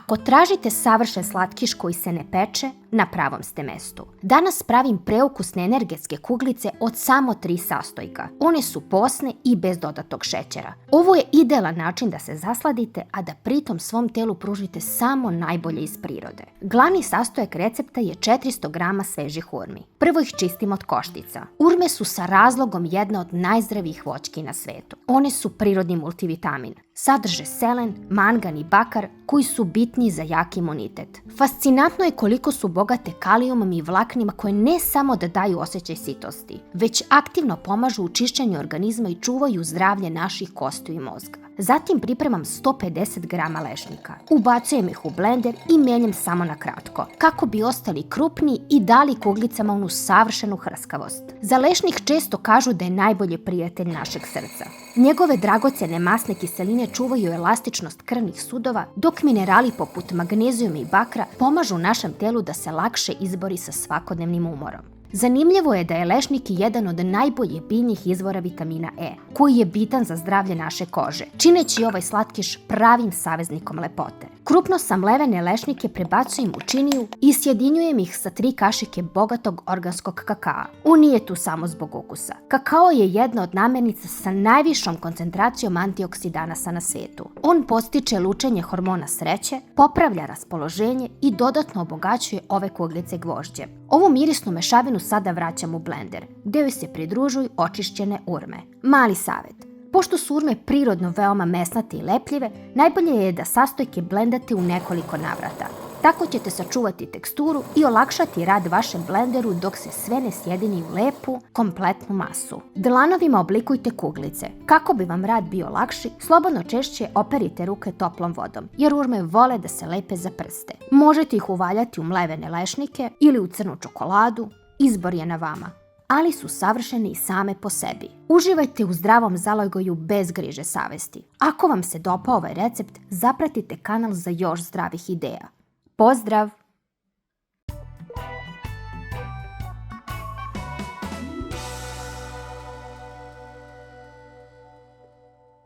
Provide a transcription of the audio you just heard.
Ako tražite savršen slatkiš koji se ne peče, na pravom ste mestu. Danas pravim preukusne energetske kuglice od samo 3 sastojka. One su posne i bez dodatog šećera. Ovo je idealan način da se zasladite, a da pritom svom telu pružite samo najbolje iz prirode. Glavni sastojak recepta je 400 grama svežih urmi. Prvo ih čistim od koštica. Urme su sa razlogom jedna od najzdravijih voćki na svetu. One su prirodni multivitamin. Sadrže selen, mangan i bakar koji su bitni za jak imunitet. Fascinantno je koliko su bogate kalijumom i vlaknima koje ne samo da daju osjećaj sitosti, već aktivno pomažu u čišćenju organizma i čuvaju zdravlje naših kostiju i mozga. Zatim pripremam 150 grama lešnika. Ubacujem ih u blender i menjam samo na kratko, kako bi ostali krupni i dali kuglicama onu savršenu hrskavost. Za lešnik često kažu da je najbolji prijatelj našeg srca. Njegove dragocjene masne kiseline čuvaju elastičnost krvnih sudova, dok minerali poput magnezijuma i bakra pomažu našem telu da se lakše izbori sa svakodnevnim umorom. Zanimljivo je da je lešnik jedan od najboljih biljnih izvora vitamina E, koji je bitan za zdravlje naše kože, čineći ovaj slatkiš pravim saveznikom lepote. Krupno samlevene lešnike prebacujem u činiju i sjedinjujem ih sa 3 kašike bogatog organskog kakaa. On nije tu samo zbog ukusa. Kakao je jedna od namirnica sa najvišom koncentracijom antioksidanasa na svetu. On podstiče lučenje hormona sreće, popravlja raspoloženje i dodatno obogaćuje ove kuglice gvožđem. Ovu mirisnu mešavinu sada vraćam u blender, gde joj se pridružuju očišćene urme. Mali savjet. Pošto su urme prirodno veoma mesnate i lepljive, najbolje je da sastojke blendate u nekoliko navrata. Tako ćete sačuvati teksturu i olakšati rad vašem blenderu dok se sve ne sjedini u lepu, kompletnu masu. Dlanovima oblikujte kuglice. Kako bi vam rad bio lakši, slobodno češće operite ruke toplom vodom, jer urme vole da se lepe za prste. Možete ih uvaljati u mlevene lešnike ili u crnu čokoladu, izbor je na vama. Ali su savršene i same po sebi. Uživajte u zdravom zalogoju bez griže savesti. Ako vam se dopao ovaj recept, zapratite kanal za još zdravih ideja. Pozdrav!